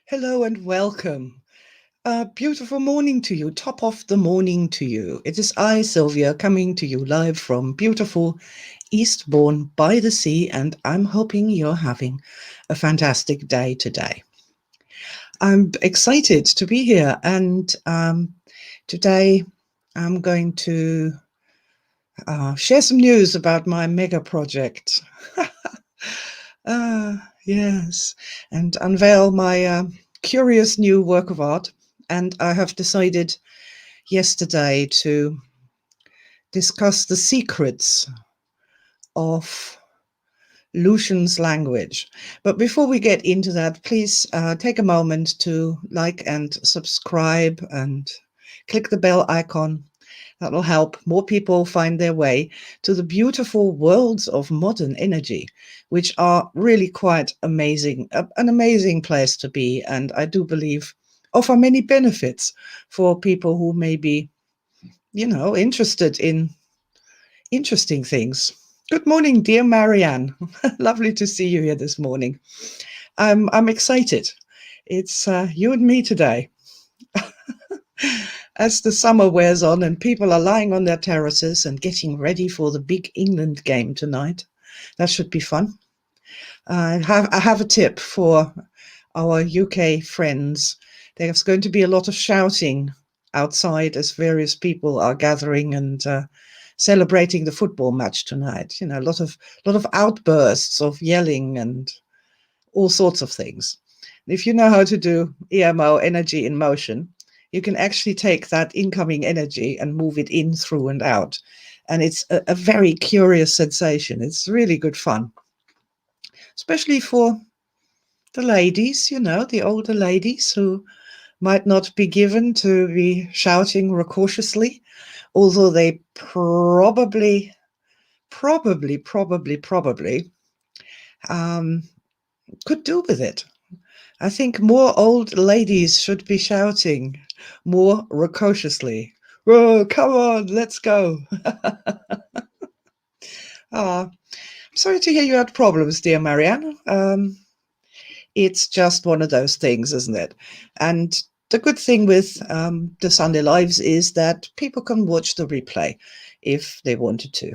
Hello and welcome. Beautiful morning to you, top of the morning to you. It is I, Sylvia, coming to you live from beautiful Eastbourne by the sea, and I'm hoping you're having a fantastic day today. I'm excited to be here, and today I'm going to share some news about my mega project. Yes, and unveil my curious new work of art. And I have decided yesterday to discuss the secrets of Lucian's language. But before we get into that, please take a moment to like and subscribe and click the bell icon. That will help more people find their way to the beautiful worlds of modern energy, which are really quite amazing, an amazing place to be. And I do believe offer many benefits for people who may be, interested in interesting things. Good morning, dear Marianne. Lovely to see you here this morning. I'm excited. It's you and me today. As the summer wears on and people are lying on their terraces and getting ready for the big England game tonight, that should be fun. I have a tip for our UK friends. There's going to be a lot of shouting outside as various people are gathering and celebrating the football match tonight. You know, a lot of outbursts of yelling and all sorts of things. If you know how to do EMO, energy in motion, you can actually take that incoming energy and move it in, through, and out. And it's a very curious sensation. It's really good fun, especially for the ladies, the older ladies who might not be given to be shouting cautiously, although they probably um, could do with it. I think more old ladies should be shouting more cautiously. Oh, come on, let's go. I'm sorry to hear you had problems, dear Marianne. It's just one of those things, isn't it? And the good thing with the Sunday Lives is that people can watch the replay if they wanted to.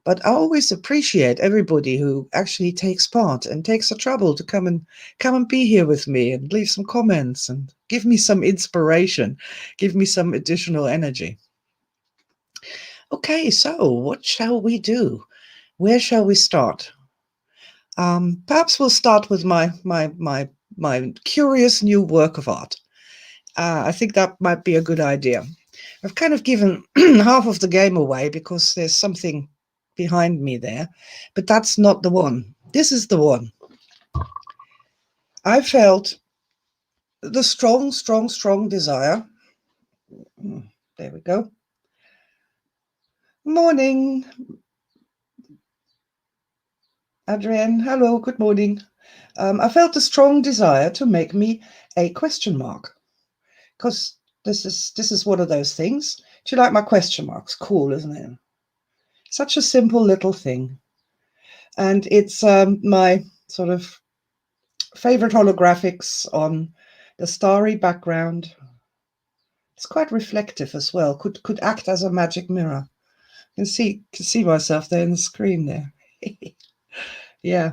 But I always appreciate everybody who actually takes part and takes the trouble to come and be here with me and leave some comments and give me some inspiration, give me some additional energy. Okay, so what shall we do? Where shall we start? Perhaps we'll start with my curious new work of art. I think that might be a good idea. I've kind of given half of the game away because there's something behind me there, but that's not the one. This is the one. I felt the strong desire. There we go. Morning, Adrienne. Hello, good morning. I felt a strong desire to make me a question mark, because this is one of those things. Do you like my question marks? Cool, isn't it? Such a simple little thing. And it's my sort of favorite holographics on the starry background. It's quite reflective as well. Could act as a magic mirror. Can see myself there in the screen there. Yeah.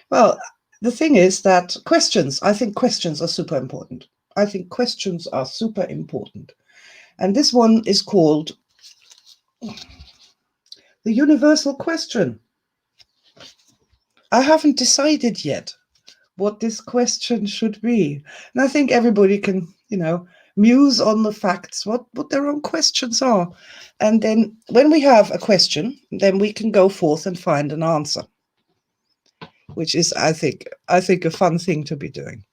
Well, the thing is that I think questions are super important. I think questions are super important. And this one is called the universal question. I haven't decided yet what this question should be. And I think everybody can, muse on the facts, what their own questions are. And then when we have a question, then we can go forth and find an answer, which is, I think a fun thing to be doing.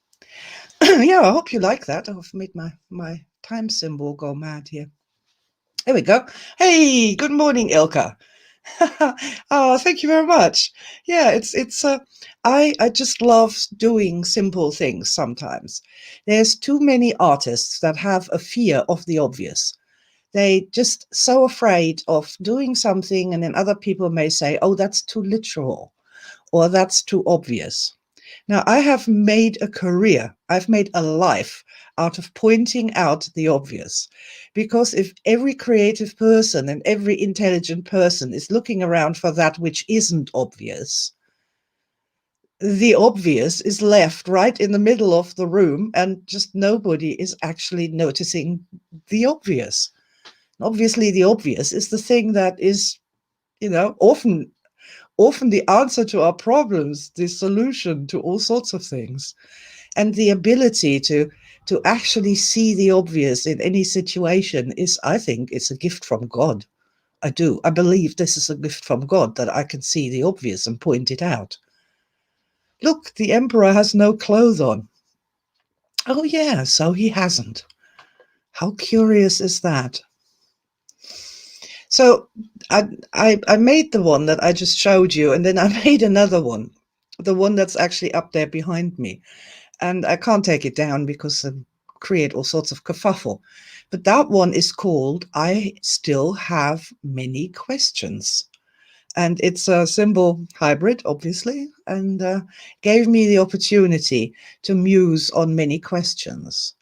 Yeah, I hope you like that. I've made my time symbol go mad here. There we go. Hey, good morning, Ilka. Oh, thank you very much. Yeah, it's I just love doing simple things sometimes. There's too many artists that have a fear of the obvious. They just so afraid of doing something, and then other people may say, "Oh, that's too literal," or "That's too obvious." Now, I have made a career, I've made a life out of pointing out the obvious. Because if every creative person and every intelligent person is looking around for that which isn't obvious, the obvious is left right in the middle of the room, and just nobody is actually noticing the obvious. Obviously, the obvious is the thing that is, often the answer to our problems, the solution to all sorts of things. And the ability to actually see the obvious in any situation is, I think, it's a gift from God. I do. I believe this is a gift from God, that I can see the obvious and point it out. Look, the emperor has no clothes on. Oh, yeah, so he hasn't. How curious is that? So I made the one that I just showed you, and then I made another one, the one that's actually up there behind me. And I can't take it down because it create all sorts of kerfuffle. But that one is called I Still Have Many Questions. And it's a symbol hybrid, obviously, and gave me the opportunity to muse on many questions.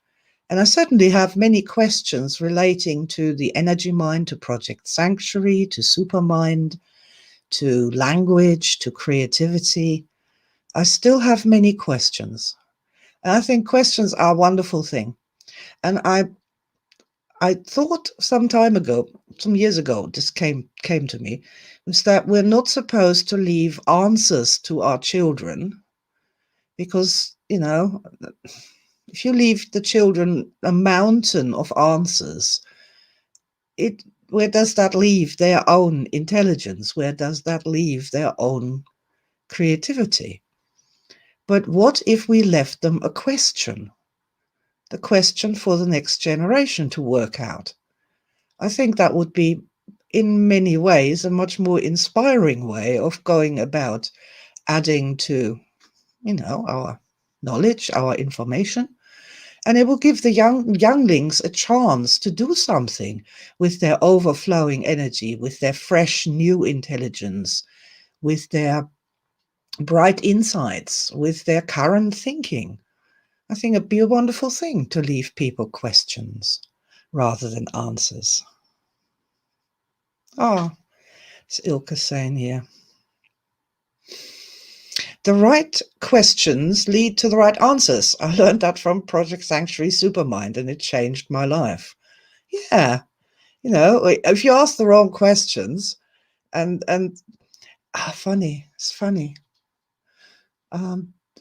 And I certainly have many questions relating to the energy mind, to Project Sanctuary, to Supermind, to language, to creativity. I still have many questions. And I think questions are a wonderful thing. And I thought some time ago, some years ago, this came to me, was that we're not supposed to leave answers to our children, because, if you leave the children a mountain of answers, where does that leave their own intelligence? Where does that leave their own creativity? But what if we left them a question? The question for the next generation to work out. I think that would be, in many ways, a much more inspiring way of going about adding to, our knowledge, our information. And it will give the younglings a chance to do something with their overflowing energy, with their fresh new intelligence, with their bright insights, with their current thinking. I think it'd be a wonderful thing to leave people questions rather than answers. Oh, it's Ilka saying here. The right questions lead to the right answers. I learned that from Project Sanctuary Supermind, and it changed my life. Yeah, if you ask the wrong questions, and funny, it's funny.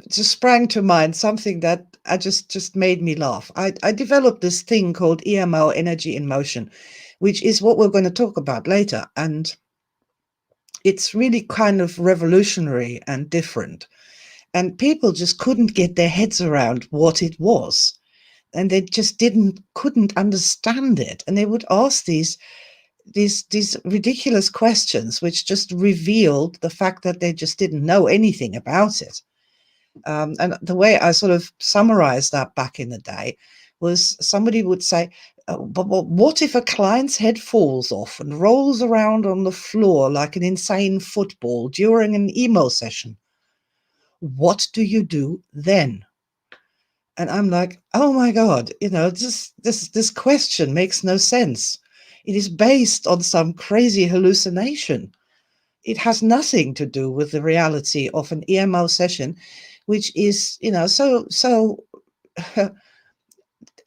Just sprang to mind something that I just made me laugh. I developed this thing called EMO, energy in motion, which is what we're going to talk about later, and it's really kind of revolutionary and different. And people just couldn't get their heads around what it was, and they just couldn't understand it, and they would ask these ridiculous questions, which just revealed the fact that they just didn't know anything about it. And the way I sort of summarized that back in the day was, somebody would say, but what if a client's head falls off and rolls around on the floor like an insane football during an emo session? What do you do then? And I'm like, oh my God, this question makes no sense. It is based on some crazy hallucination. It has nothing to do with the reality of an EMO session, which is, so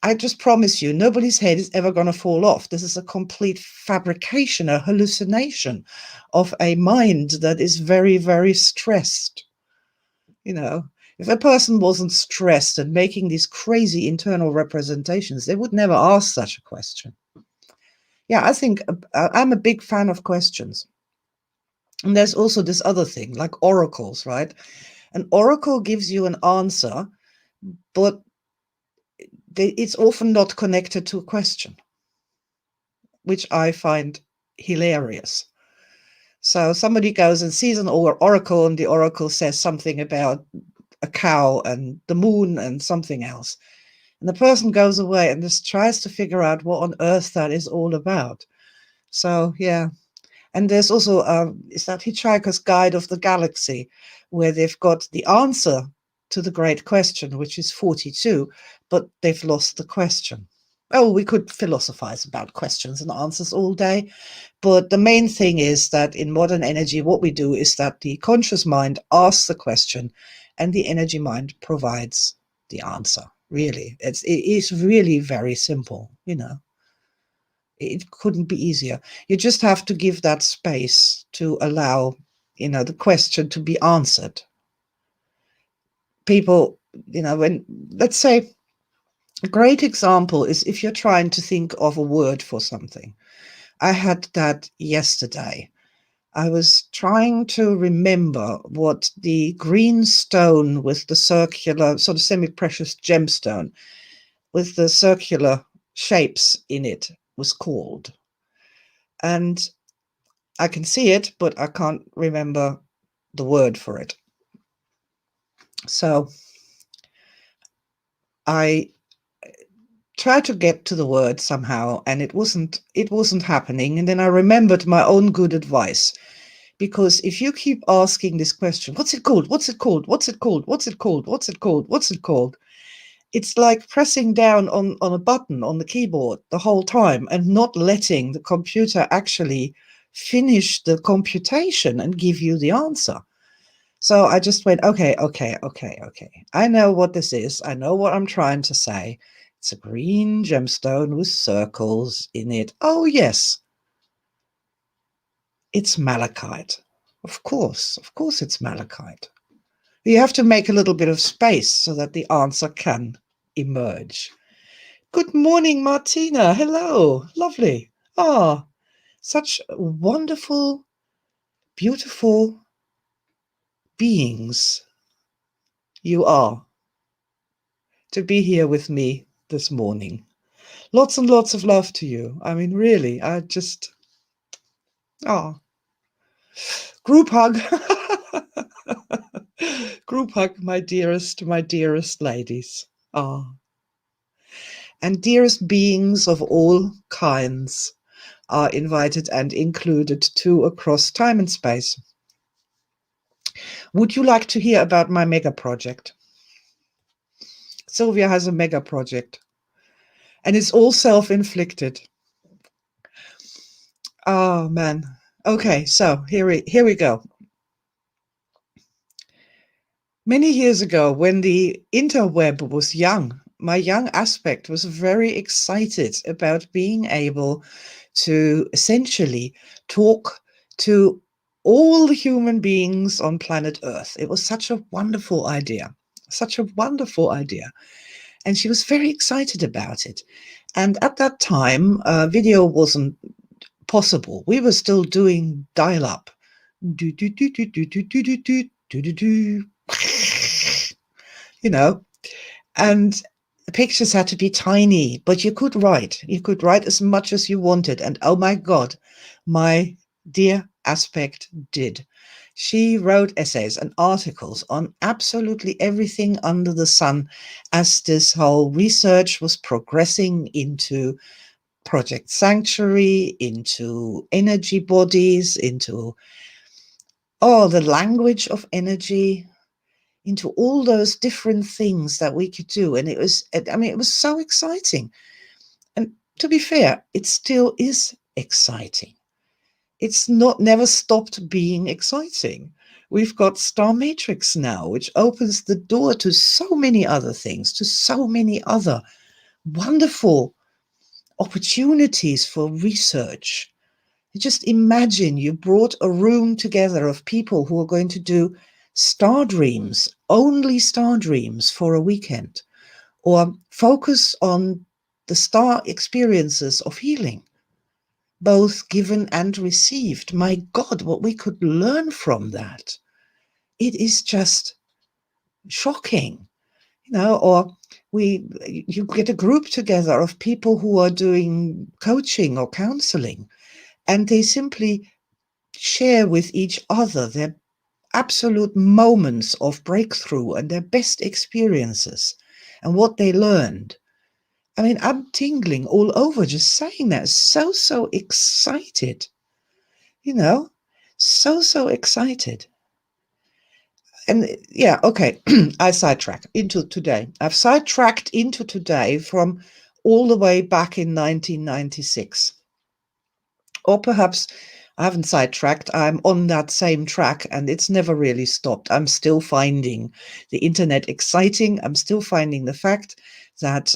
I just promise you, nobody's head is ever going to fall off. This is a complete fabrication, a hallucination of a mind that is very, very stressed. If a person wasn't stressed and making these crazy internal representations, they would never ask such a question. Yeah, I think I'm a big fan of questions. And there's also this other thing, like oracles, right? An oracle gives you an answer, but it's often not connected to a question, which I find hilarious. So somebody goes and sees an oracle, and the oracle says something about a cow and the moon and something else. And the person goes away and just tries to figure out what on earth that is all about. So, yeah. And there's also, is that Hitchhiker's Guide of the Galaxy, where they've got the answer to the great question, which is 42, but they've lost the question. Oh, we could philosophize about questions and answers all day, but the main thing is that in modern energy, what we do is that the conscious mind asks the question and the energy mind provides the answer. Really, it is really very simple, you know. It couldn't be easier. You just have to give that space to allow, you know, the question to be answered. People, you know, when, let's say, a great example is if you're trying to think of a word for something. I had that yesterday. I was trying to remember what the green stone with the circular, sort of semi-precious gemstone with the circular shapes in it was called. And I can see it, but I can't remember the word for it. So I tried to get to the word somehow, and it wasn't happening. And then I remembered my own good advice. Because if you keep asking this question, what's it called? What's it called? What's it called? What's it called? What's it called? What's it called? It's like pressing down on a button on the keyboard the whole time and not letting the computer actually finish the computation and give you the answer. So I just went, okay. I know what this is. I know what I'm trying to say. It's a green gemstone with circles in it. Oh, yes. It's malachite. Of course it's malachite. You have to make a little bit of space so that the answer can emerge. Good morning, Martina. Hello. Lovely. Ah, such wonderful, beautiful beings you are to be here with me this morning. Lots and lots of love to you. I mean, really, I just, group hug. Group hug, my dearest ladies. And dearest beings of all kinds are invited and included too across time and space. Would you like to hear about my mega project? Sylvia has a mega project, and it's all self-inflicted. Oh, man. Okay, so here we go. Many years ago, when the interweb was young, my young aspect was very excited about being able to essentially talk to all the human beings on planet Earth. It was such a wonderful idea, And she was very excited about it. And at that time, video wasn't possible. We were still doing dial-up. You know, and the pictures had to be tiny, but you could write as much as you wanted. And oh my God, my dear aspect did. She wrote essays and articles on absolutely everything under the sun as this whole research was progressing into Project Sanctuary, into energy bodies, into the language of energy, into all those different things that we could do. And it was so exciting. And to be fair, it still is exciting. It's never stopped being exciting. We've got Star Matrix now, which opens the door to so many other things, to so many other wonderful opportunities for research. Just imagine you brought a room together of people who are going to do star dreams, only star dreams for a weekend, or focus on the star experiences of healing, both given and received. My God, what we could learn from that. It is just shocking, or you get a group together of people who are doing coaching or counseling, and they simply share with each other their absolute moments of breakthrough and their best experiences and what they learned. I mean, I'm tingling all over just saying that. So excited, so excited. and yeah, okay, I sidetrack into today. I've sidetracked into today from all the way back in 1996. Or perhaps I haven't sidetracked, I'm on that same track and it's never really stopped. I'm still finding the internet exciting. I'm still finding the fact that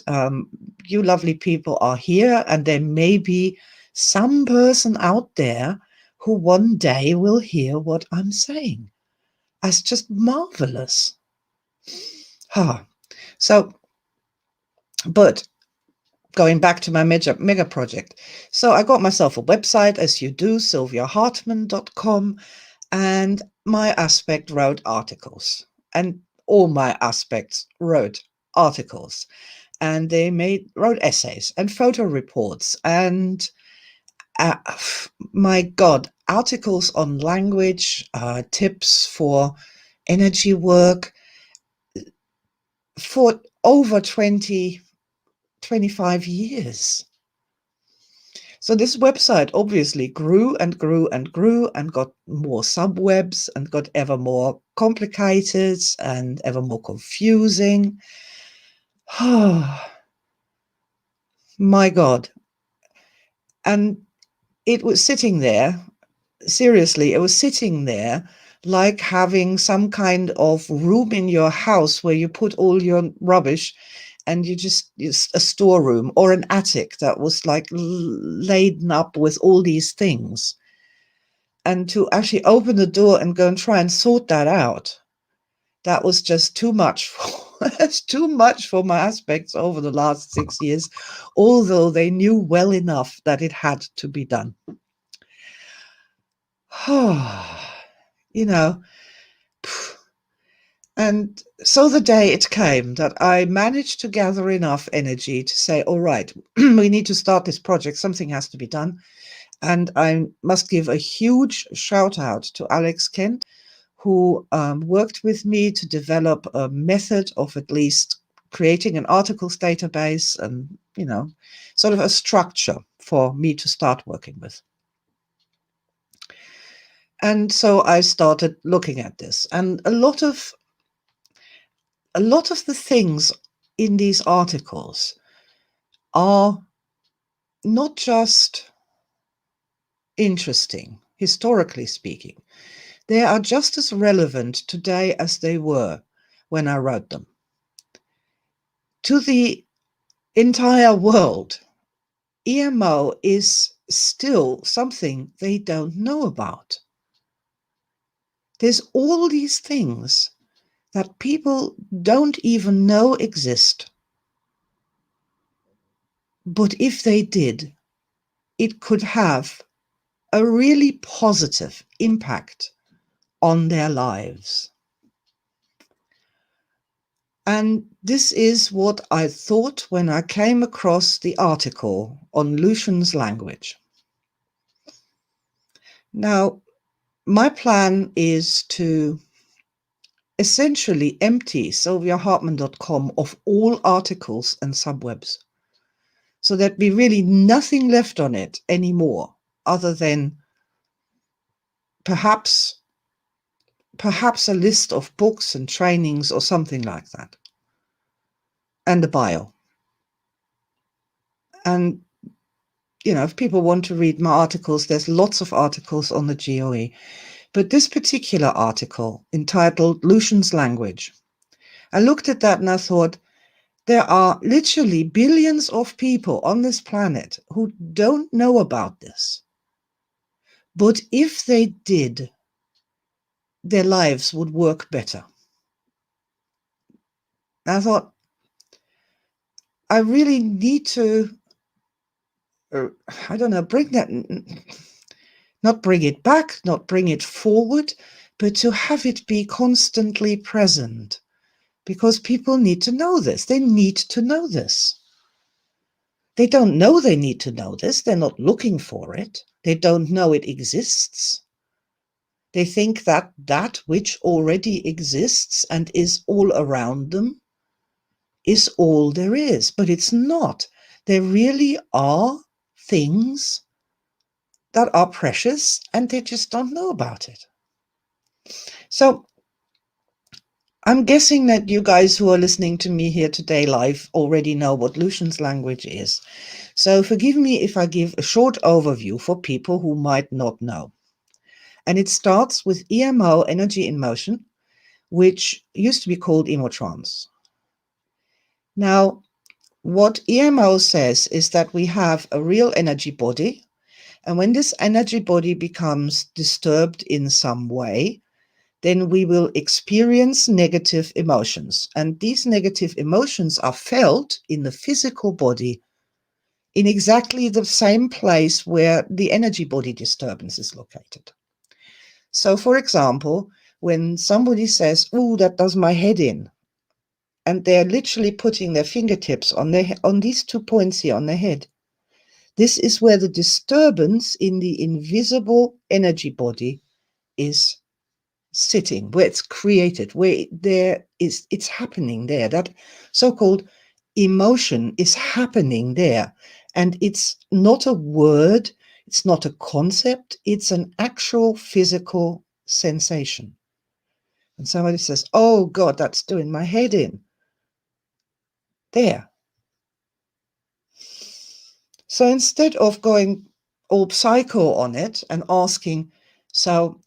you lovely people are here, and there may be some person out there who one day will hear what I'm saying. That's just marvelous. Huh. So, but going back to my mega project. So I got myself a website, as you do, sylviahartmann.com, and my aspect wrote articles. And all my aspects wrote articles. And they wrote essays and photo reports and uh, my God, articles on language, tips for energy work for over 25 years. So this website obviously grew and grew and grew and got more subwebs and got ever more complicated and ever more confusing. Oh, my God. And it was sitting there, seriously, it was sitting there like having some kind of room in your house where you put all your rubbish, and it's a storeroom or an attic that was like laden up with all these things. And to actually open the door and go and try and sort that out, that was just too much. That's too much for my aspects over the last 6 years, although they knew well enough that it had to be done. You know, and so the day it came that I managed to gather enough energy to say, all right, we need to start this project. Something has to be done. And I must give a huge shout out to Alex Kent, who worked with me to develop a method of at least creating an articles database and, sort of a structure for me to start working with. And so I started looking at this, and a lot of the things in these articles are not just interesting, historically speaking. They are just as relevant today as they were when I wrote them. To the entire world, EMO is still something they don't know about. There's all these things that people don't even know exist. But if they did, it could have a really positive impact on their lives. And this is what I thought when I came across the article on Lucian's language. Now, my plan is to essentially empty sylviahartmann.com of all articles and subwebs, so there'd be really nothing left on it anymore, other than perhaps a list of books and trainings or something like that, and a bio. And, if people want to read my articles, there's lots of articles on the GOE. But this particular article, entitled Lucian's Language, I looked at that and I thought, there are literally billions of people on this planet who don't know about this. But if they did, their lives would work better. And I thought, I really need to, bring that, not bring it back, not bring it forward, but to have it be constantly present. Because people need to know this. They need to know this. They don't know they need to know this. They're not looking for it. They don't know it exists. They think that that which already exists and is all around them is all there is, but it's not. There really are things that are precious and they just don't know about it. So I'm guessing that you guys who are listening to me here today live already know what Lucian's language is. So forgive me if I give a short overview for people who might not know. And it starts with EMO, energy in motion, which used to be called emotrance. Now, what EMO says is that we have a real energy body, and when this energy body becomes disturbed in some way, then we will experience negative emotions. And these negative emotions are felt in the physical body in exactly the same place where the energy body disturbance is located. So, for example, when somebody says, "Oh, that does my head in," and they're literally putting their fingertips on these 2 points here on their head, this is where the disturbance in the invisible energy body is sitting, where it's created, where it's happening there. That so-called emotion is happening there. And it's not a word, it's not a concept, it's an actual physical sensation. And somebody says, "Oh God, that's doing my head in." There. So instead of going all psycho on it and asking, "So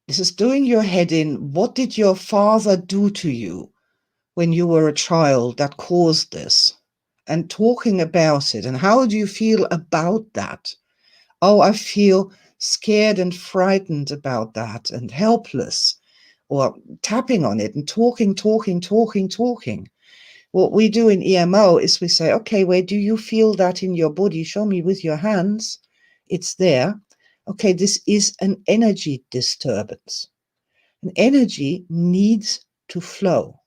this is doing your head in, what did your father do to you when you were a child that caused this?" And talking about it, and how do you feel about that? "Oh, I feel scared and frightened about that and helpless," or tapping on it and talking. What we do in EMO is we say, "Okay, where do you feel that in your body? Show me with your hands." It's there. Okay, this is an energy disturbance. An energy needs to flow.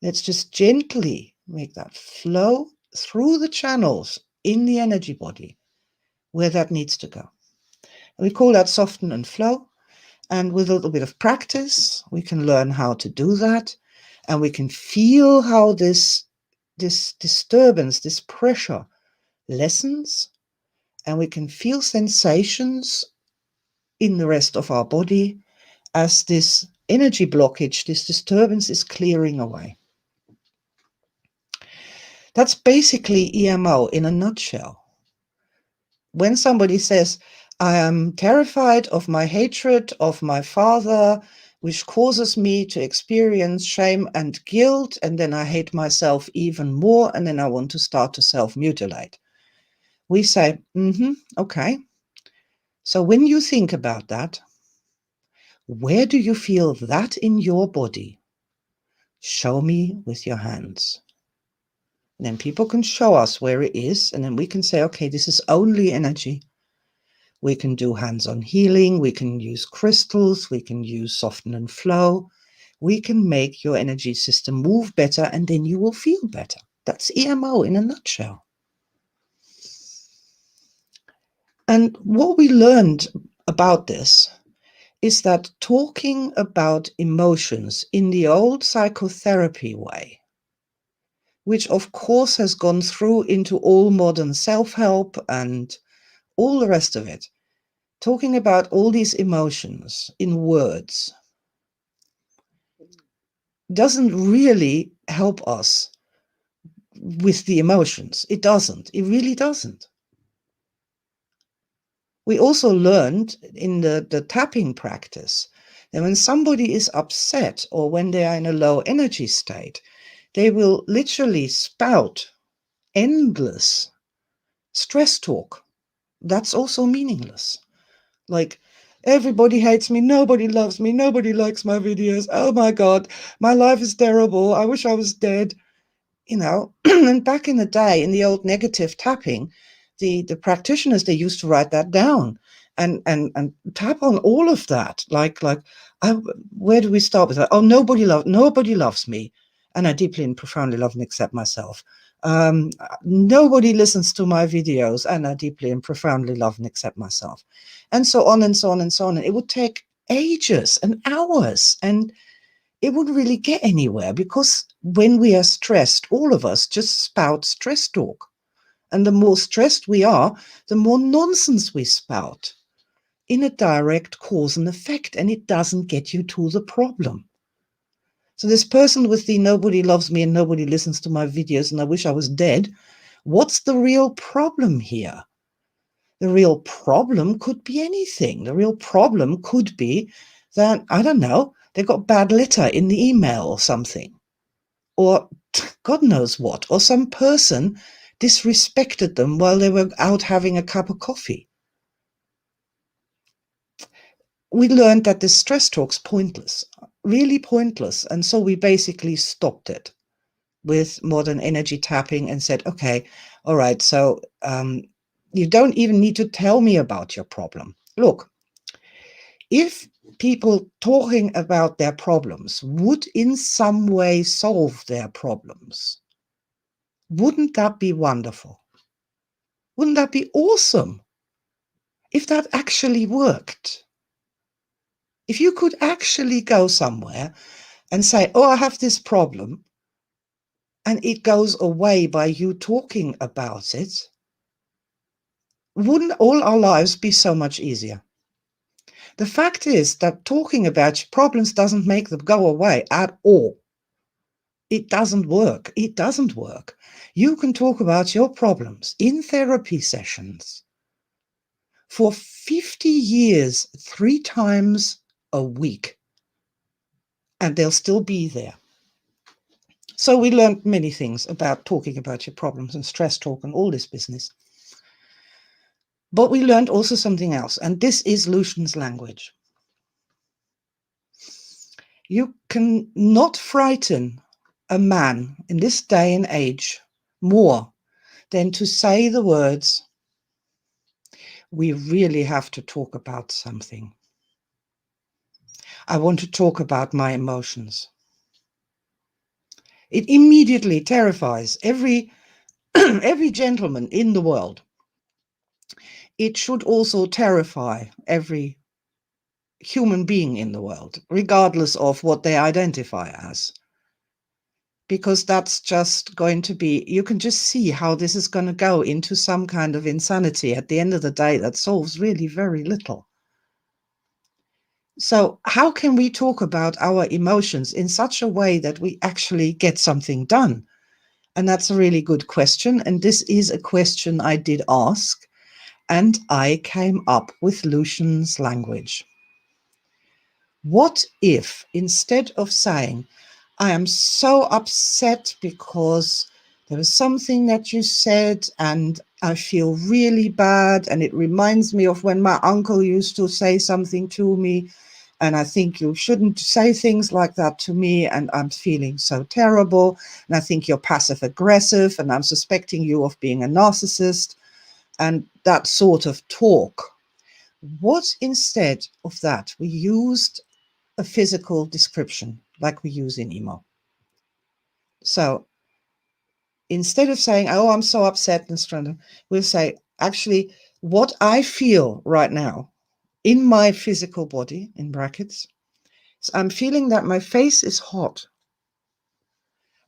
Let's just gently make that flow through the channels in the energy body where that needs to go. And we call that soften and flow. And with a little bit of practice, we can learn how to do that. And we can feel how this disturbance, this pressure lessens. And we can feel sensations in the rest of our body as this energy blockage, this disturbance is clearing away. That's basically EMO in a nutshell. When somebody says, "I am terrified of my hatred of my father, which causes me to experience shame and guilt, and then I hate myself even more, and then I want to start to self-mutilate," we say, okay. So when you think about that, where do you feel that in your body? Show me with your hands. And then people can show us where it is, and then we can say, okay, this is only energy. We can do hands-on healing, we can use crystals, we can use soften and flow. We can make your energy system move better, and then you will feel better. That's EMO in a nutshell. And what we learned about this is that talking about emotions in the old psychotherapy way, which of course has gone through into all modern self-help and all the rest of it, talking about all these emotions in words doesn't really help us with the emotions. It doesn't. It really doesn't. We also learned in the tapping practice that when somebody is upset or when they are in a low energy state, they will literally spout endless stress talk. That's also meaningless. Like, "Everybody hates me, nobody loves me, nobody likes my videos. Oh my God, my life is terrible. I wish I was dead." And back in the day, in the old negative tapping, the practitioners, they used to write that down and tap on all of that. Where do we start with that? "Oh, nobody loves me, and I deeply and profoundly love and accept myself. Nobody listens to my videos, and I deeply and profoundly love and accept myself," and so on and so on and so on. And it would take ages and hours, and it wouldn't really get anywhere, because when we are stressed, all of us just spout stress talk. And the more stressed we are, the more nonsense we spout in a direct cause and effect, and it doesn't get you to the problem. So this person with the nobody loves me and nobody listens to my videos and I wish I was dead, what's the real problem here? The real problem could be anything. The real problem could be that, I don't know, they got bad letter in the email or something. Or God knows what. Or some person disrespected them while they were out having a cup of coffee. We learned that this stress talk's pointless, really pointless. And so we basically stopped it with modern energy tapping and said, okay, all right, so you don't even need to tell me about your problem. Look, if people talking about their problems would in some way solve their problems, wouldn't that be wonderful? Wouldn't that be awesome if that actually worked? If you could actually go somewhere and say, oh, I have this problem, and it goes away by you talking about it, wouldn't all our lives be so much easier? The fact is that talking about your problems doesn't make them go away at all. It doesn't work. It doesn't work. You can talk about your problems in therapy sessions for 50 years, 3 times a week, and they'll still be there. So we learned many things about talking about your problems and stress talk and all this business. But we learned also something else, and this is Lucian's language. You can not frighten a man in this day and age more than to say the words, we really have to talk about something. I want to talk about my emotions. It immediately terrifies every gentleman in the world. It should also terrify every human being in the world, regardless of what they identify as. Because that's just going to be, you can just see how this is going to go into some kind of insanity at the end of the day that solves really very little. So how can we talk about our emotions in such a way that we actually get something done? And that's a really good question. And this is a question I did ask, and I came up with Lucian's language. What if, instead of saying, I am so upset because there was something that you said and I feel really bad, and it reminds me of when my uncle used to say something to me, and I think you shouldn't say things like that to me, and I'm feeling so terrible, and I think you're passive aggressive, and I'm suspecting you of being a narcissist, and that sort of talk. What instead of that we used a physical description like we use in emo? So instead of saying, oh, I'm so upset and stranded, we'll say, actually, what I feel right now in my physical body, in brackets, is I'm feeling that my face is hot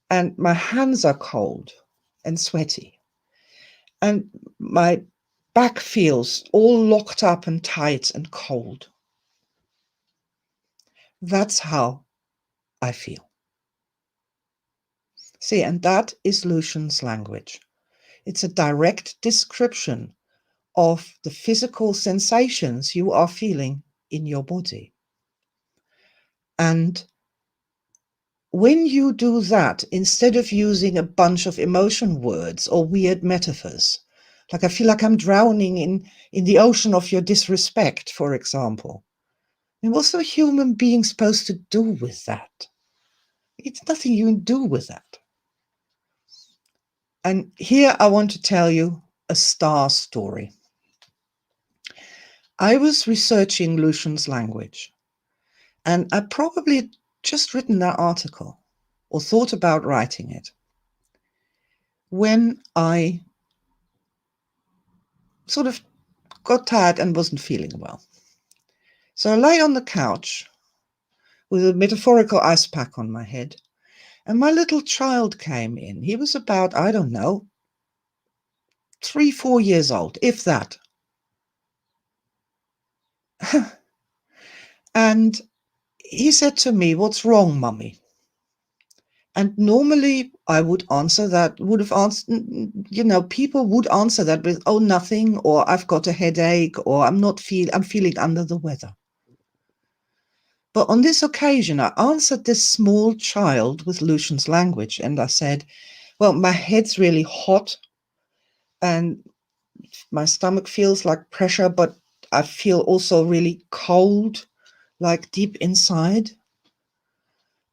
and my hands are cold and sweaty. And my back feels all locked up and tight and cold. That's how I feel. See, and that is Lucian's language. It's a direct description of the physical sensations you are feeling in your body. And when you do that, instead of using a bunch of emotion words or weird metaphors, like I feel like I'm drowning in the ocean of your disrespect, for example. And what's a human being supposed to do with that? It's nothing you can do with that. And here I want to tell you a star story. I was researching Lucian's language, and I probably just written that article or thought about writing it when I sort of got tired and wasn't feeling well. So I lay on the couch with a metaphorical ice pack on my head, and my little child came in. He was about, I don't know, 3, 4 years old, if that. And he said to me, "What's wrong, Mummy?" And normally I would answer that, would have answered, people would answer that with, oh, nothing, or I've got a headache, or I'm feeling under the weather. But on this occasion, I answered this small child with Lucian's language, and I said, well, my head's really hot, and my stomach feels like pressure, but I feel also really cold, like deep inside.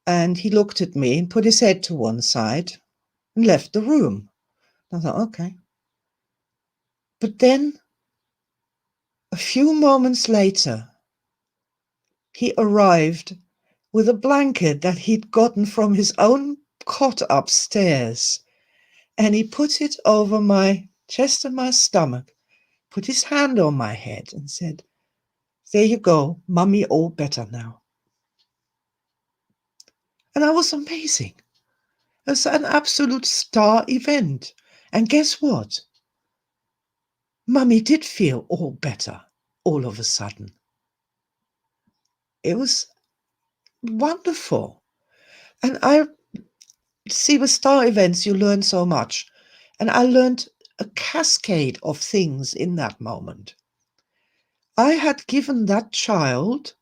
And he looked at me and put his head to one side and left the room. I thought, okay. But then, a few moments later, he arrived with a blanket that he'd gotten from his own cot upstairs, and he put it over my chest and my stomach, put his hand on my head and said, there you go, mummy all better now. And that was amazing. It was an absolute star event. And guess what? Mummy did feel all better all of a sudden. It was wonderful. And I see with star events, you learn so much. And I learned a cascade of things in that moment. I had given that child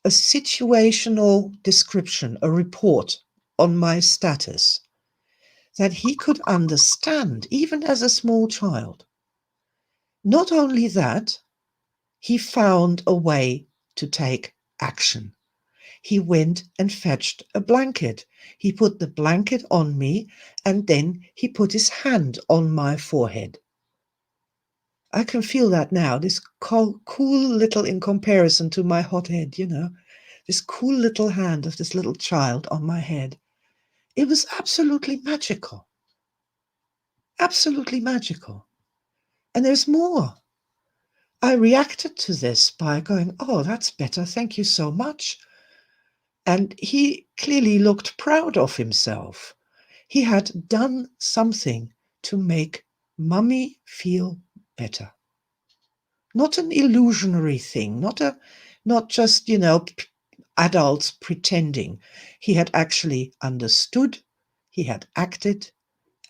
a situational description, a report on my status that he could understand, even as a small child. Not only that, he found a way to take action. He went and fetched a blanket. He put the blanket on me, and then he put his hand on my forehead. I can feel that now, this cool little, in comparison to my hot head, this cool little hand of this little child on my head. It was absolutely magical. Absolutely magical. And there's more. I reacted to this by going, oh, that's better. Thank you so much. And he clearly looked proud of himself. He had done something to make mummy feel better. Not an illusionary thing, not just, adults pretending. He had actually understood, he had acted,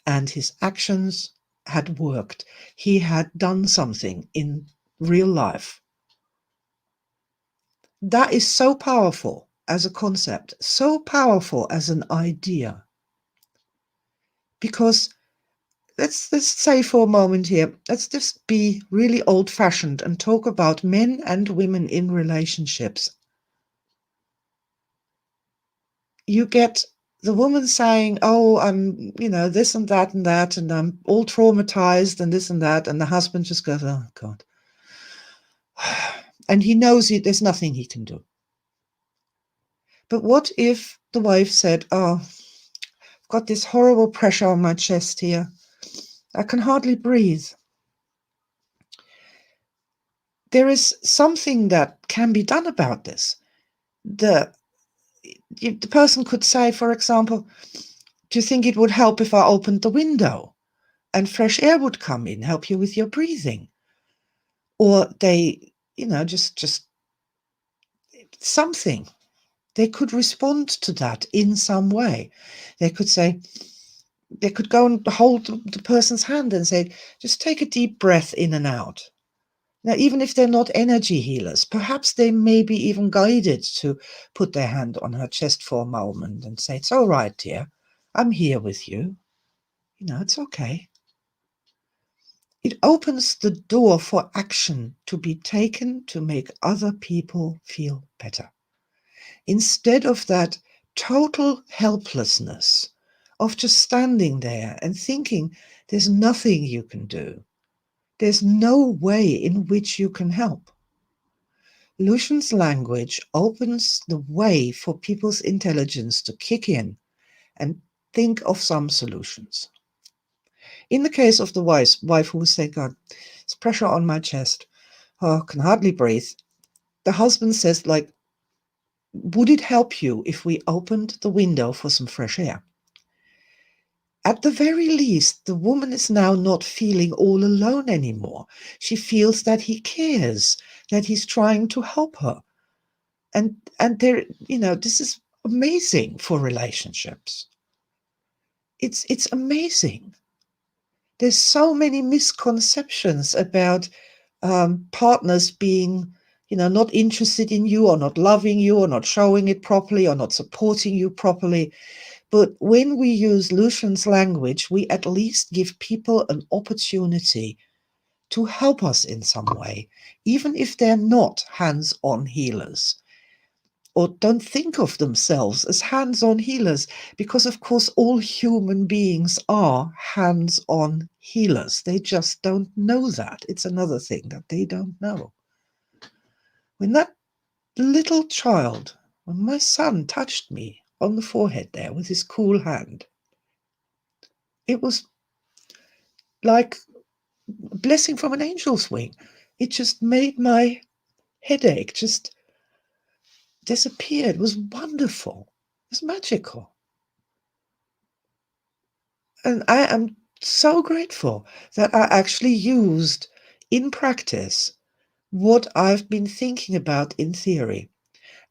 and his actions had worked. He had done something in real life. That is so powerful as a concept, so powerful as an idea. Because let's say for a moment here, let's just be really old-fashioned and talk about men and women in relationships. You get the woman saying, oh, I'm, this and that, and I'm all traumatized and this and that, and the husband just goes, oh, God. And he knows there's nothing he can do. But what if the wife said, oh, I've got this horrible pressure on my chest here. I can hardly breathe. There is something that can be done about this. The person could say, for example, do you think it would help if I opened the window and fresh air would come in, help you with your breathing? Or they, just something. They could respond to that in some way. They could say, they could go and hold the person's hand and say, just take a deep breath in and out. Now, even if they're not energy healers, perhaps they may be even guided to put their hand on her chest for a moment and say, it's all right, dear. I'm here with you. It's okay. It opens the door for action to be taken to make other people feel better. Instead of that total helplessness of just standing there and thinking there's nothing you can do. There's no way in which you can help. Lucian's language opens the way for people's intelligence to kick in and think of some solutions. In the case of the wife who was saying, God, it's pressure on my chest. Oh, I can hardly breathe. The husband says, would it help you if we opened the window for some fresh air? At the very least, the woman is now not feeling all alone anymore. She feels that he cares, that he's trying to help her. And there, this is amazing for relationships. it's amazing. There's so many misconceptions about partners being, not interested in you, or not loving you, or not showing it properly, or not supporting you properly. But when we use Lucian's language, we at least give people an opportunity to help us in some way, even if they're not hands-on healers, or don't think of themselves as hands-on healers, because of course all human beings are hands-on healers. They just don't know that. It's another thing that they don't know. When that little child, when my son touched me on the forehead there with his cool hand, it was like a blessing from an angel's wing. It just made my headache just disappear. It was wonderful. It was magical. And I am so grateful that I actually used in practice what I've been thinking about in theory.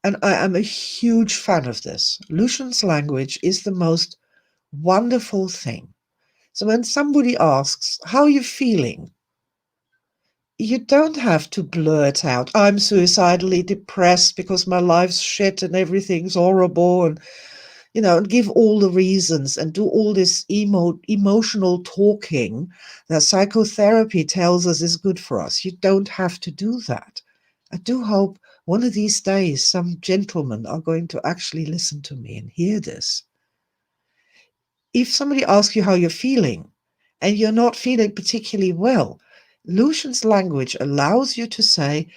And I am a huge fan of this. Lucian's language is the most wonderful thing. So when somebody asks, how are you feeling? You don't have to blurt out, I'm suicidally depressed because my life's shit and everything's horrible, and and give all the reasons and do all this emotional talking that psychotherapy tells us is good for us. You don't have to do that. I do hope one of these days some gentlemen are going to actually listen to me and hear this. If somebody asks you how you're feeling and you're not feeling particularly well, Lucian's language allows you to say,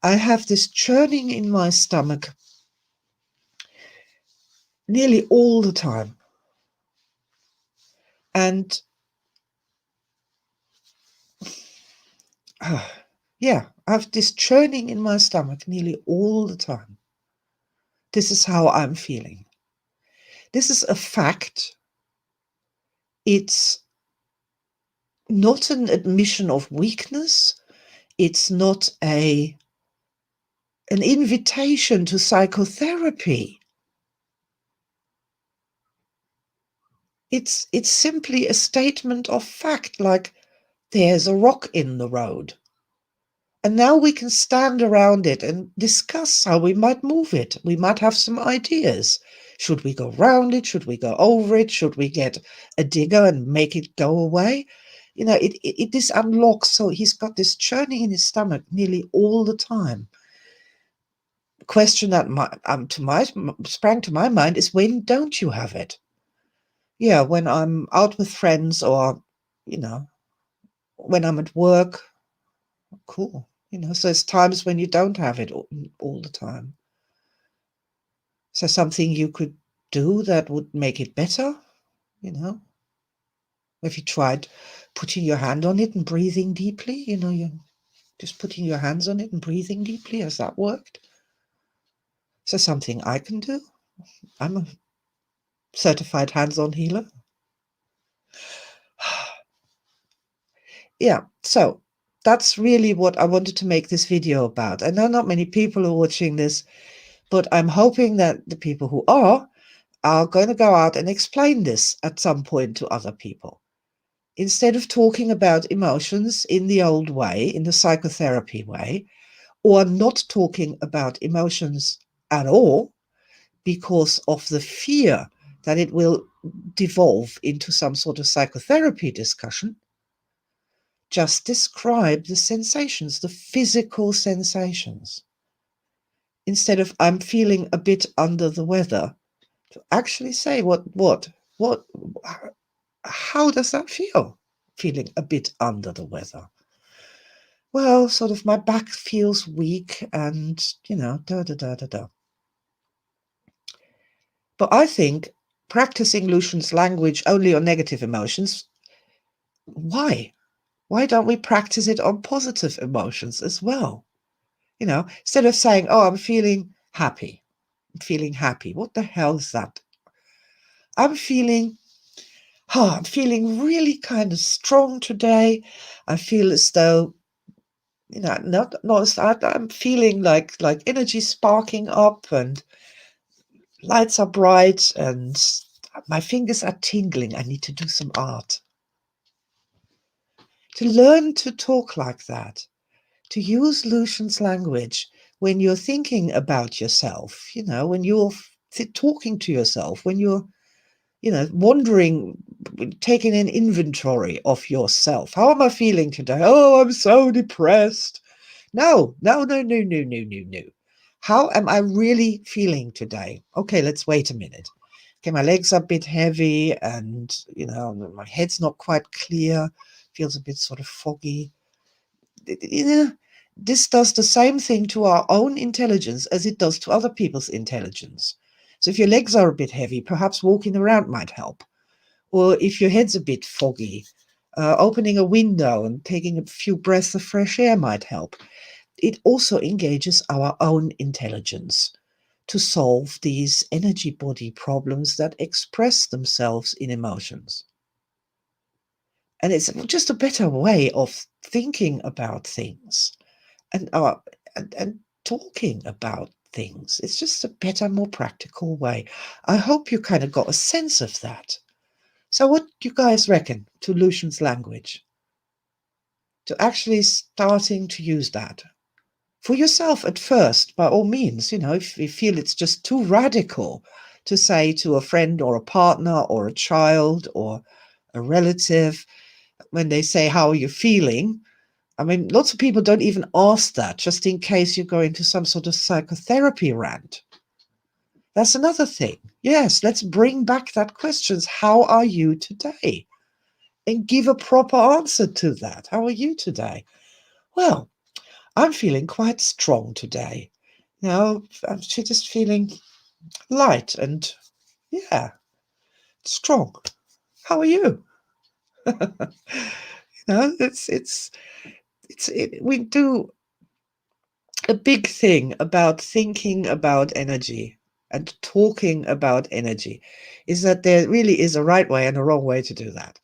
I have this churning in my stomach nearly all the time. And yeah, I have this churning in my stomach nearly all the time. This is how I'm feeling. This is a fact. It's not an admission of weakness. It's not an invitation to psychotherapy. It's simply a statement of fact, like there's a rock in the road. And now we can stand around it and discuss how we might move it. We might have some ideas. Should we go round it? Should we go over it? Should we get a digger and make it go away? This unlocks. So he's got this churning in his stomach nearly all the time. The question that sprang to my mind is, when don't you have it? Yeah, when I'm out with friends, or, when I'm at work. Cool. So it's times when you don't have it all the time. So something you could do that would make it better, If you tried putting your hand on it and breathing deeply, you're just putting your hands on it and breathing deeply. Has that worked? So something I can do. I'm a certified hands-on healer. Yeah, so that's really what I wanted to make this video about. I know not many people are watching this, but I'm hoping that the people who are going to go out and explain this at some point to other people. Instead of talking about emotions in the old way, in the psychotherapy way, or not talking about emotions at all because of the fear that it will devolve into some sort of psychotherapy discussion, just describe the sensations, the physical sensations. Instead of I'm feeling a bit under the weather, to actually say how does that feel? Feeling a bit under the weather. Well, sort of my back feels weak and, da, da, da, da, da. But I think practicing Lucian's language only on negative emotions, why? Why don't we practice it on positive emotions as well? Instead of saying, oh, I'm feeling happy. I'm feeling happy. What the hell is that? I'm feeling really kind of strong today. I feel as though, I'm feeling like energy sparking up and lights are bright and my fingers are tingling. I need to do some art. To learn to talk like that, to use Lucian's language when you're thinking about yourself, when you're talking to yourself, when you're, wondering, taking an inventory of yourself. How am I feeling today? Oh, I'm so depressed. No. How am I really feeling today? Okay, let's wait a minute. Okay, my legs are a bit heavy and, my head's not quite clear, feels a bit sort of foggy. This does the same thing to our own intelligence as it does to other people's intelligence. So if your legs are a bit heavy, perhaps walking around might help. Or if your head's a bit foggy, opening a window and taking a few breaths of fresh air might help. It also engages our own intelligence to solve these energy body problems that express themselves in emotions. And it's just a better way of thinking about things and talking about things. It's just a better, more practical way. I hope you kind of got a sense of that. So what do you guys reckon to Lucian's language? To actually starting to use that for yourself at first, by all means, if you feel it's just too radical to say to a friend or a partner or a child or a relative, when they say, how are you feeling? I mean, lots of people don't even ask that, just in case you go into some sort of psychotherapy rant. That's another thing. Yes, let's bring back that question. How are you today? And give a proper answer to that. How are you today? Well, I'm feeling quite strong today. I'm just feeling light and, yeah, strong. How are you? We do a big thing about thinking about energy and talking about energy, is that there really is a right way and a wrong way to do that.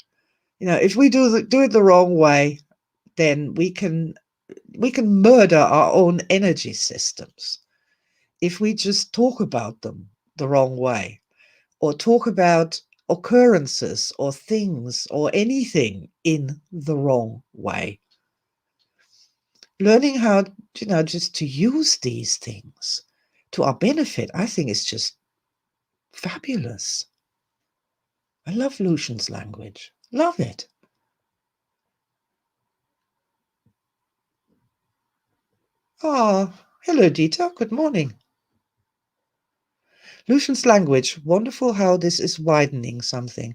If we do it the wrong way, then we can murder our own energy systems. If we just talk about them the wrong way, or talk about occurrences or things or anything in the wrong way. Learning how, just to use these things to our benefit, I think is just fabulous. I love Lucian's language. Love it. Hello, Dita. Good morning. Lucian's language. Wonderful how this is widening something.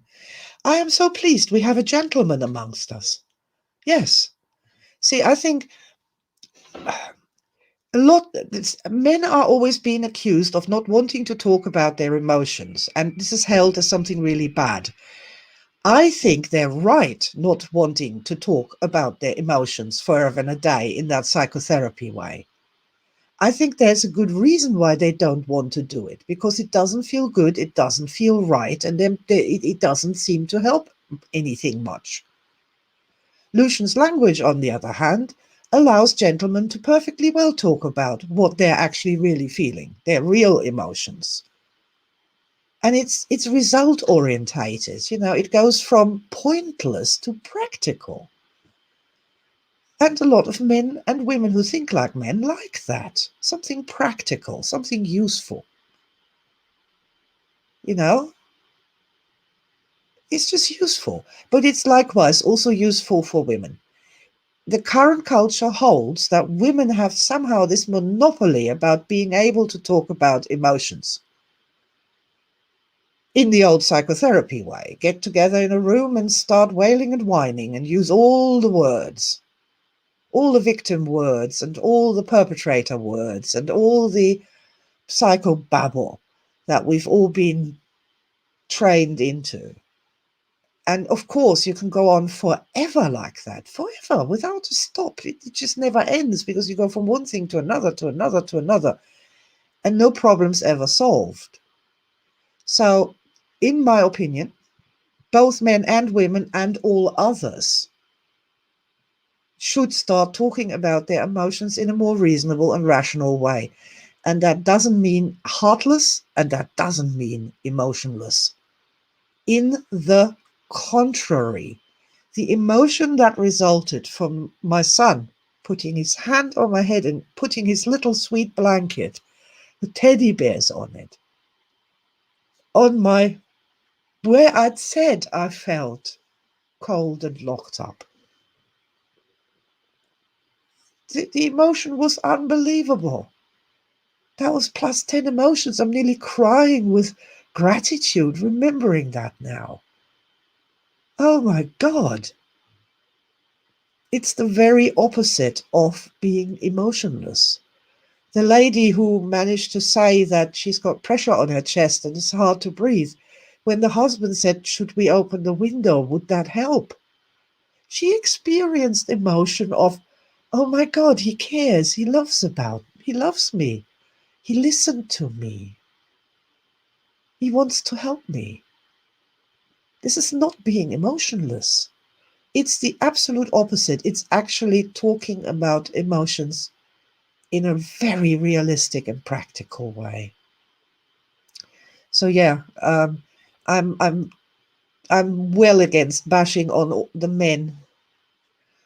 I am so pleased we have a gentleman amongst us. Yes. See, I think men are always being accused of not wanting to talk about their emotions, and this is held as something really bad. I think they're right not wanting to talk about their emotions further than a day in that psychotherapy way. I think there's a good reason why they don't want to do it, because it doesn't feel good, it doesn't feel right, and then it doesn't seem to help anything much. Lucian's language, on the other hand, allows gentlemen to perfectly well talk about what they're actually really feeling, their real emotions. And it's result orientated, it goes from pointless to practical. And a lot of men and women who think like men like that. Something practical, something useful. It's just useful. But it's likewise also useful for women. The current culture holds that women have somehow this monopoly about being able to talk about emotions. In the old psychotherapy way, get together in a room and start wailing and whining and use all the words, all the victim words and all the perpetrator words and all the psychobabble that we've all been trained into. And of course, you can go on forever like that, forever, without a stop. It just never ends, because you go from one thing to another, to another, to another, and no problem's ever solved. So, in my opinion, both men and women and all others should start talking about their emotions in a more reasonable and rational way. And that doesn't mean heartless, and that doesn't mean emotionless. In the contrary, the emotion that resulted from my son putting his hand on my head and putting his little sweet blanket with teddy bears on it, on my, where I'd said I felt cold and locked up. The emotion was unbelievable. That was plus 10 emotions. I'm nearly crying with gratitude remembering that now. Oh my God. It's the very opposite of being emotionless. The lady who managed to say that she's got pressure on her chest and it's hard to breathe, when the husband said, should we open the window? Would that help? She experienced emotion of, oh my God, he cares. He loves me. He listened to me. He wants to help me. This is not being emotionless. It's the absolute opposite. It's actually talking about emotions in a very realistic and practical way. So yeah, I'm well against bashing on the men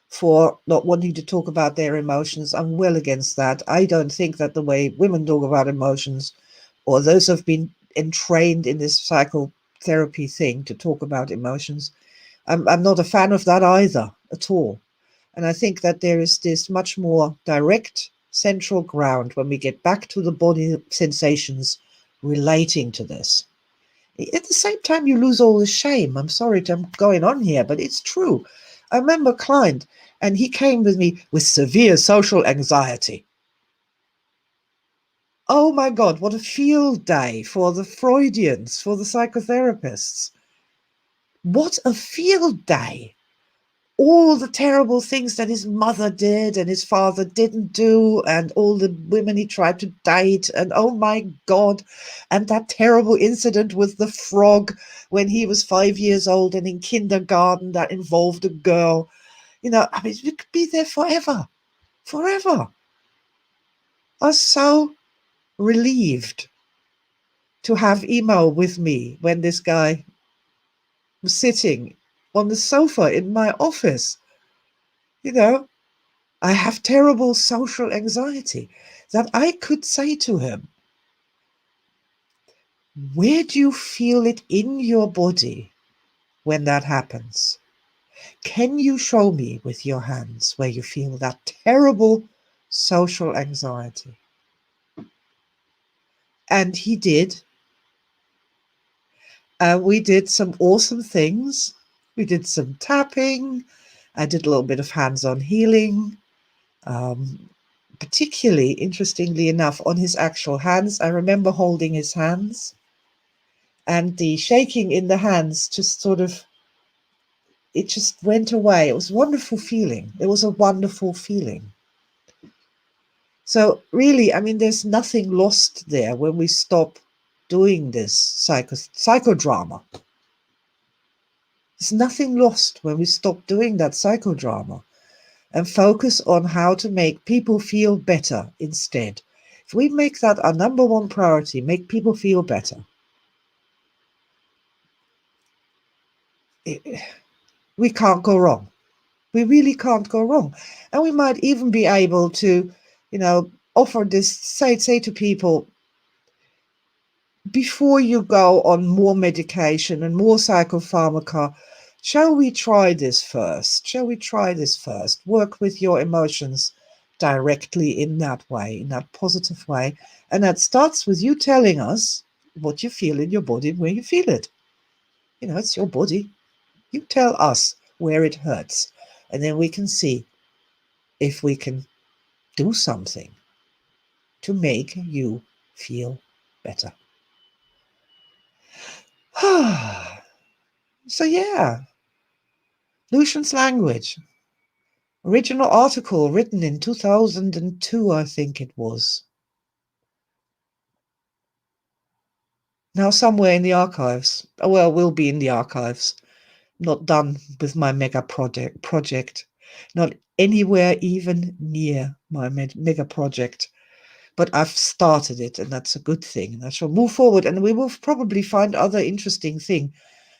for not wanting to talk about their emotions. I'm well against that. I don't think that the way women talk about emotions, or those who've been entrained in this psychotherapy thing to talk about emotions, I'm not a fan of that either at all. And I think that there is this much more direct central ground when we get back to the body sensations relating to this. At the same time, you lose all the shame. I'm sorry I'm going on here, but it's true. I remember a client, and he came with me with severe social anxiety. Oh my God, what a field day for the Freudians, for the psychotherapists. What a field day. All the terrible things that his mother did and his father didn't do, and all the women he tried to date, and oh my God, and that terrible incident with the frog when he was 5 years old and in kindergarten that involved a girl. You know, I mean, we could be there forever, forever. I was so relieved to have email with me when this guy was sitting on the sofa in my office. You know, I have terrible social anxiety, that I could say to him, where do you feel it in your body when that happens? Can you show me with your hands where you feel that terrible social anxiety? And he did. We did some awesome things. We did some tapping. I did a little bit of hands-on healing. Particularly, interestingly enough, on his actual hands. I remember holding his hands, and the shaking in the hands just sort of, it just went away. It was a wonderful feeling. It was a wonderful feeling. So really, I mean, there's nothing lost there when we stop doing this psychodrama. There's nothing lost when we stop doing that psychodrama and focus on how to make people feel better instead. If we make that our number one priority, make people feel better, we can't go wrong. We really can't go wrong. And we might even be able to, offer this, say to people, before you go on more medication and more psychopharmaca, shall we try this first? Shall we try this first? Work with your emotions directly in that way, in that positive way. And that starts with you telling us what you feel in your body, where you feel it. It's your body. You tell us where it hurts. And then we can see if we can do something to make you feel better. So yeah, Lucian's language. Original article written in 2002, I think it was. Now somewhere in the archives. Well, will be in the archives. Not done with my mega project. Not anywhere even near my mega project. But I've started it, and that's a good thing. And I shall move forward, and we will probably find other interesting thing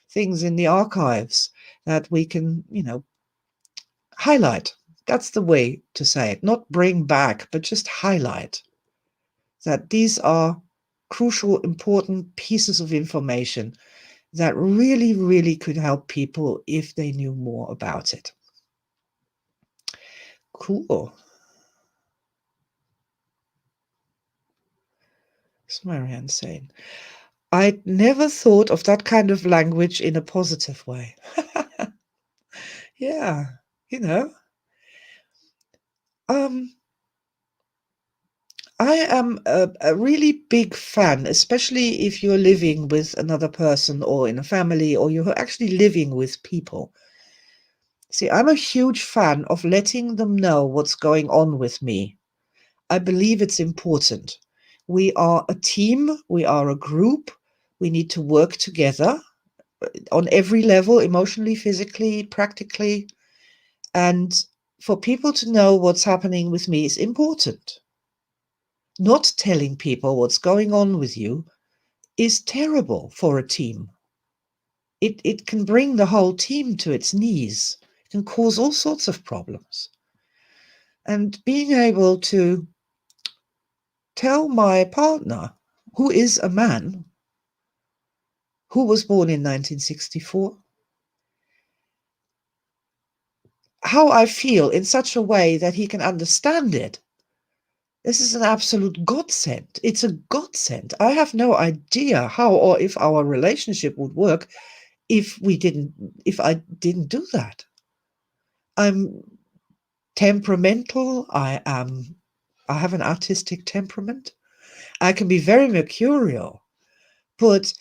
things in the archives that we can, highlight. That's the way to say it. Not bring back, but just highlight that these are crucial, important pieces of information that really, really could help people if they knew more about it. Cool. What's Marianne saying? I'd never thought of that kind of language in a positive way. Yeah, you know. I am a really big fan, especially if you're living with another person or in a family or you're actually living with people. See, I'm a huge fan of letting them know what's going on with me. I believe it's important. We are a team, we are a group, we need to work together on every level, emotionally, physically, practically. And for people to know what's happening with me is important. Not telling people what's going on with you is terrible for a team. It can bring the whole team to its knees. It can cause all sorts of problems. And being able to tell my partner, who is a man, who was born in 1964, how I feel in such a way that he can understand it. This is an absolute godsend. It's a godsend. I have no idea how or if our relationship would work if I didn't do that. I'm temperamental. I have an artistic temperament. I can be very mercurial, but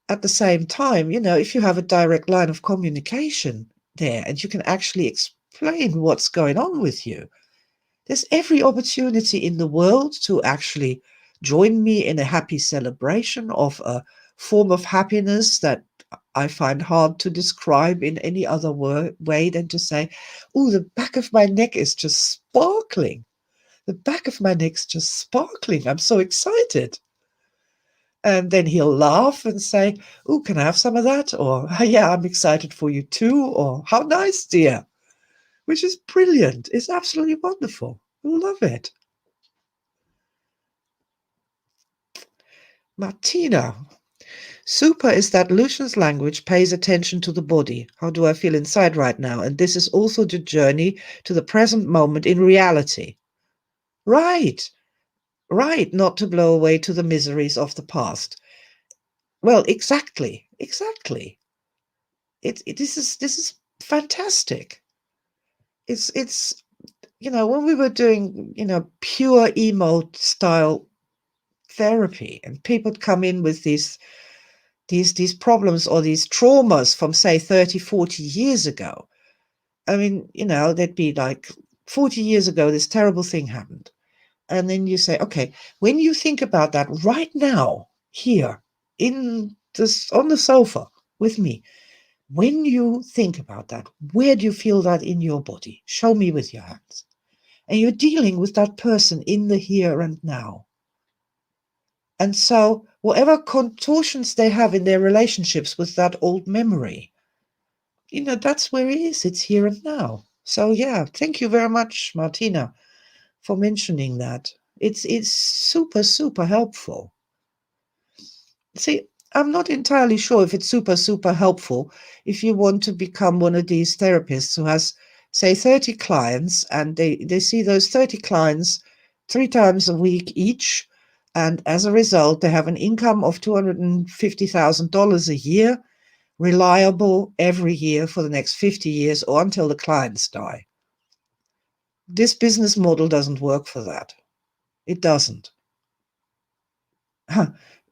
at the same time, if you have a direct line of communication there and you can actually explain what's going on with you, there's every opportunity in the world to actually join me in a happy celebration of a form of happiness that I find hard to describe in any other way than to say, oh, the back of my neck is just sparkling. The back of my neck's just sparkling. I'm so excited. And then he'll laugh and say, oh, can I have some of that? Or, yeah, I'm excited for you too. Or, how nice, dear. Which is brilliant. It's absolutely wonderful. I love it. Martina. Super is that Lucian's language pays attention to the body. How do I feel inside right now? And this is also the journey to the present moment in reality. Right. Right. Not to blow away to the miseries of the past. Well, exactly. Exactly. This is fantastic. It's when we were doing pure emo style therapy and people come in with these problems or these traumas from say 30, 40 years ago. I mean, they'd be like 40 years ago this terrible thing happened. And then you say, okay, when you think about that right now, here on the sofa with me, when you think about that, where do you feel that in your body? Show me with your hands. And you're dealing with that person in the here and now. And so whatever contortions they have in their relationships with that old memory, that's where it is. It's here and now. So yeah, thank you very much, Martina, for mentioning that. It's super, super helpful. See, I'm not entirely sure if it's super, super helpful if you want to become one of these therapists who has, say, 30 clients and they see those 30 clients 3 times a week each. And as a result, they have an income of $250,000 a year, reliable every year for the next 50 years or until the clients die. This business model doesn't work for that. It doesn't.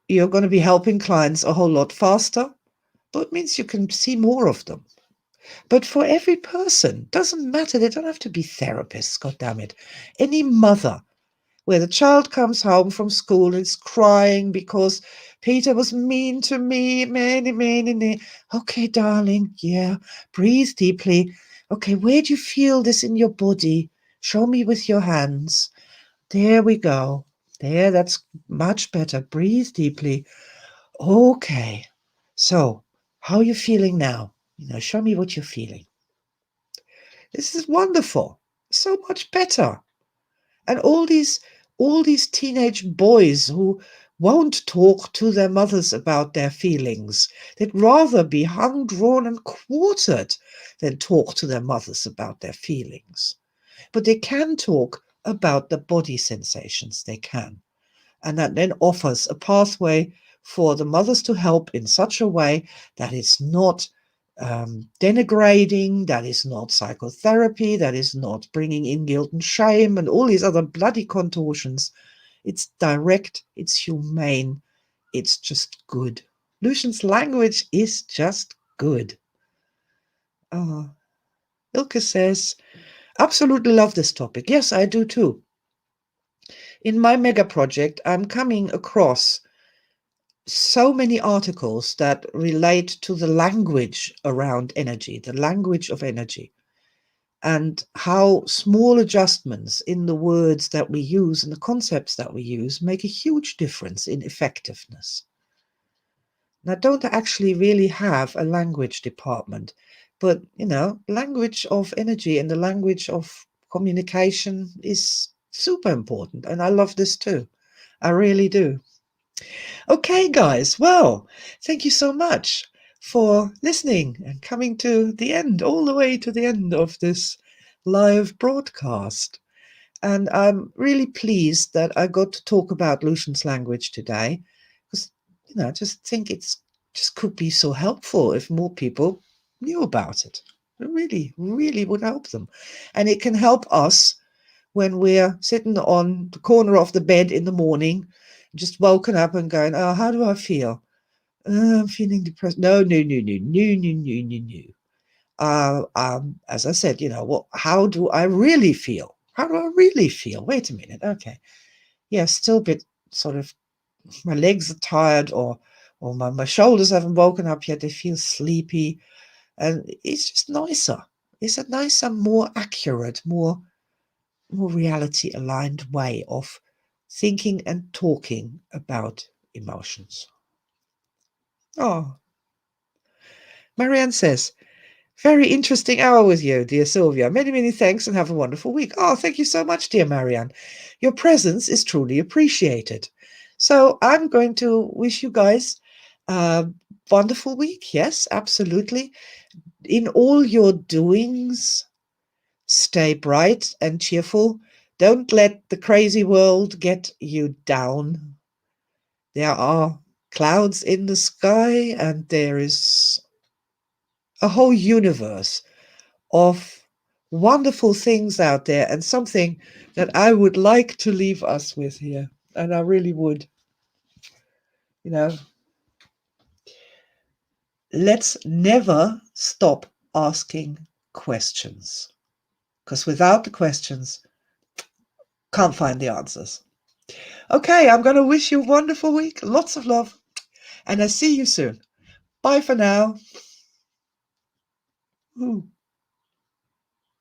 You're going to be helping clients a whole lot faster, but it means you can see more of them. But for every person, doesn't matter. They don't have to be therapists, goddammit. Any mother where the child comes home from school and is crying because Peter was mean to me. Okay, darling, yeah, breathe deeply. Okay, where do you feel this in your body? Show me with your hands. There we go. There, that's much better. Breathe deeply. Okay, so How are you feeling now? Show me what you're feeling. This is wonderful. So much better. And all these teenage boys who won't talk to their mothers about their feelings. They'd rather be hung, drawn, and quartered than talk to their mothers about their feelings. But they can talk about the body sensations. They can. And that then offers a pathway for the mothers to help in such a way that it's not denigrating, that is not psychotherapy, that is not bringing in guilt and shame and all these other bloody contortions. It's direct, it's humane, it's just good. Lucian's language is just good. Ilke says, absolutely love this topic. Yes, I do too. In my mega project, I'm coming across so many articles that relate to the language around energy, the language of energy, and how small adjustments in the words that we use and the concepts that we use make a huge difference in effectiveness. And I don't actually really have a language department, but language of energy and the language of communication is super important. And I love this too. I really do. Okay, guys. Well, thank you so much for listening and coming to the end, all the way to the end of this live broadcast. And I'm really pleased that I got to talk about Lucian's language today, because I just think it's just could be so helpful if more people knew about it. It really, really would help them. And it can help us when we're sitting on the corner of the bed in the morning, just woken up and going, oh, how do I feel? I'm feeling depressed. No. As I said, how do I really feel? How do I really feel? Wait a minute. Okay. Yeah, still a bit sort of, my legs are tired or my shoulders haven't woken up yet. They feel sleepy. And it's just nicer. It's a nicer, more accurate, more reality aligned way of thinking and talking about emotions. Oh, Marianne says, very interesting hour with you, dear Sylvia. Many, many thanks and have a wonderful week. Oh, thank you so much, dear Marianne. Your presence is truly appreciated. So I'm going to wish you guys a wonderful week. Yes, absolutely. In all your doings, stay bright and cheerful. Don't let the crazy world get you down. There are clouds in the sky, and there is a whole universe of wonderful things out there, and something that I would like to leave us with here. And I really would. Let's never stop asking questions, because without the questions, can't find the answers. Okay, I'm going to wish you a wonderful week. Lots of love. And I see you soon. Bye for now. Ooh.